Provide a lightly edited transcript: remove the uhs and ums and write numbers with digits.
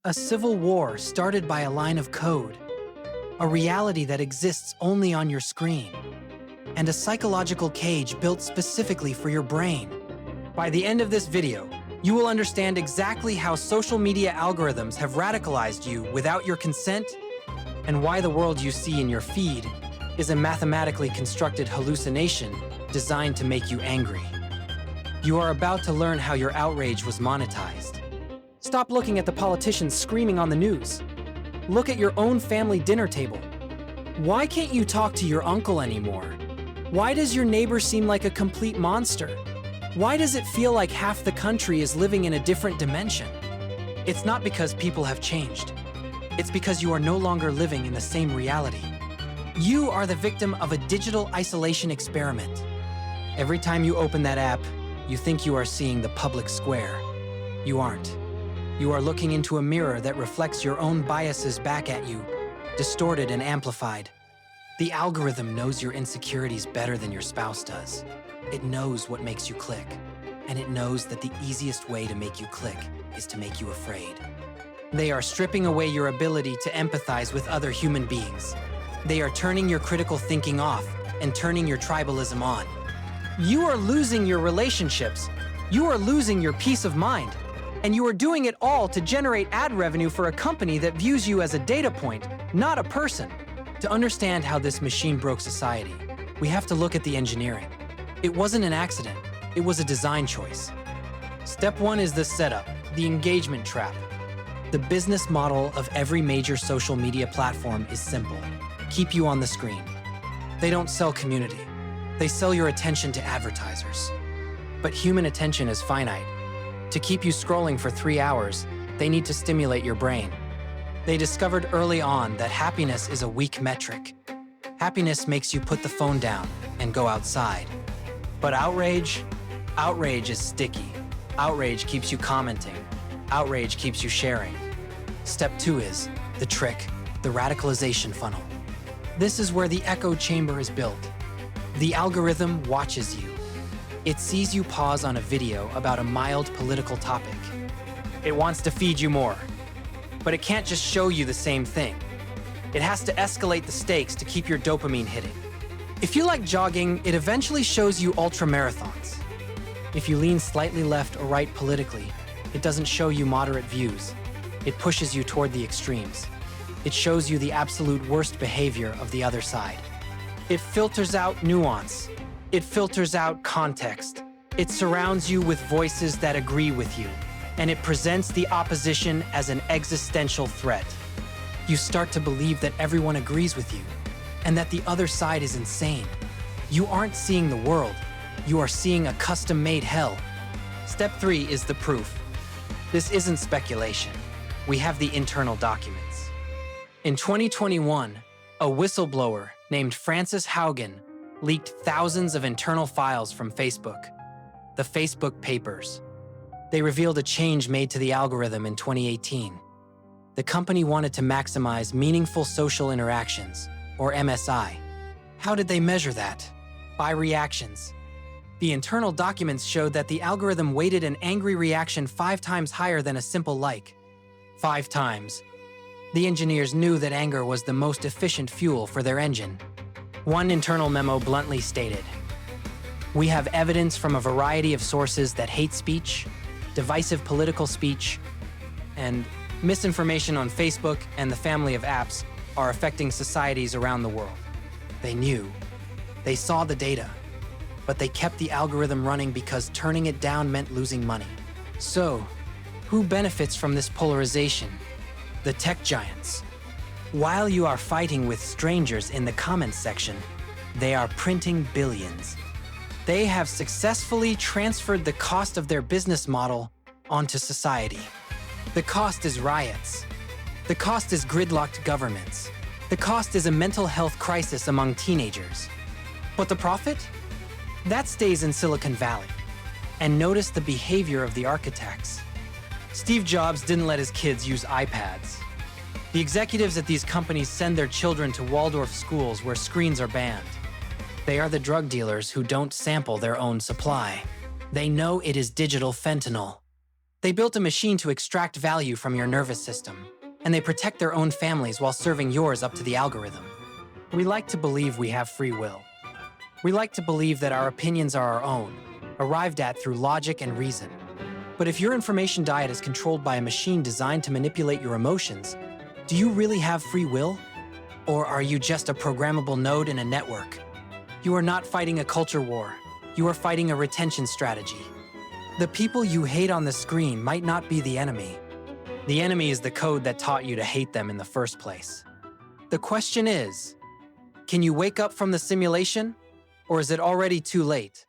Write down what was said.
A civil war started by a line of code, a reality that exists only on your screen, and a psychological cage built specifically for your brain. By the end of this video, you will understand exactly how social media algorithms have radicalized you without your consent, and why the world you see in your feed is a mathematically constructed hallucination designed to make you angry. You are about to learn how your outrage was monetized. Stop looking at the politicians screaming on the news. Look at your own family dinner table. Why can't you talk to your uncle anymore? Why does your neighbor seem like a complete monster? Why does it feel like half the country is living in a different dimension? It's not because people have changed. It's because you are no longer living in the same reality. You are the victim of a digital isolation experiment. Every time you open that app, you think you are seeing the public square. You aren't. You are looking into a mirror that reflects your own biases back at you, distorted and amplified. The algorithm knows your insecurities better than your spouse does. It knows what makes you click, and it knows that the easiest way to make you click is to make you afraid. They are stripping away your ability to empathize with other human beings. They are turning your critical thinking off and turning your tribalism on. You are losing your relationships. You are losing your peace of mind. And you are doing it all to generate ad revenue for a company that views you as a data point, not a person. To understand how this machine broke society, we have to look at the engineering. It wasn't an accident, it was a design choice. Step 1 is the setup, the engagement trap. The business model of every major social media platform is simple. Keep you on the screen. They don't sell community. They sell your attention to advertisers. But human attention is finite. To keep you scrolling for 3 hours, they need to stimulate your brain. They discovered early on that happiness is a weak metric. Happiness makes you put the phone down and go outside. But outrage is sticky. Outrage keeps you commenting. Outrage keeps you sharing. Step 2 is the trick, the radicalization funnel. This is where the echo chamber is built. The algorithm watches you. It sees you pause on a video about a mild political topic. It wants to feed you more. But it can't just show you the same thing. It has to escalate the stakes to keep your dopamine hitting. If you like jogging, it eventually shows you ultra marathons. If you lean slightly left or right politically, it doesn't show you moderate views. It pushes you toward the extremes. It shows you the absolute worst behavior of the other side. It filters out nuance. It filters out context. It surrounds you with voices that agree with you, and it presents the opposition as an existential threat. You start to believe that everyone agrees with you, and that the other side is insane. You aren't seeing the world. You are seeing a custom-made hell. Step 3 is the proof. This isn't speculation. We have the internal documents. In 2021, a whistleblower named Frances Haugen leaked thousands of internal files from Facebook, the Facebook Papers. They revealed a change made to the algorithm in 2018. The company wanted to maximize meaningful social interactions, or MSI. How did they measure that? By reactions. The internal documents showed that the algorithm weighted an angry reaction 5 times higher than a simple like. 5 times. The engineers knew that anger was the most efficient fuel for their engine. One internal memo bluntly stated, "We have evidence from a variety of sources that hate speech, divisive political speech, and misinformation on Facebook and the family of apps are affecting societies around the world." They knew. They saw the data. But they kept the algorithm running because turning it down meant losing money. So, who benefits from this polarization? The tech giants. While you are fighting with strangers in the comments section, they are printing billions. They have successfully transferred the cost of their business model onto society. The cost is riots. The cost is gridlocked governments. The cost is a mental health crisis among teenagers. But the profit? That stays in Silicon Valley. And notice the behavior of the architects. Steve Jobs didn't let his kids use iPads. The executives at these companies send their children to Waldorf schools where screens are banned. They are the drug dealers who don't sample their own supply. They know it is digital fentanyl. They built a machine to extract value from your nervous system, and they protect their own families while serving yours up to the algorithm. We like to believe we have free will. We like to believe that our opinions are our own, arrived at through logic and reason. But if your information diet is controlled by a machine designed to manipulate your emotions, do you really have free will? Or are you just a programmable node in a network? You are not fighting a culture war. You are fighting a retention strategy. The people you hate on the screen might not be the enemy. The enemy is the code that taught you to hate them in the first place. The question is, can you wake up from the simulation? Or is it already too late?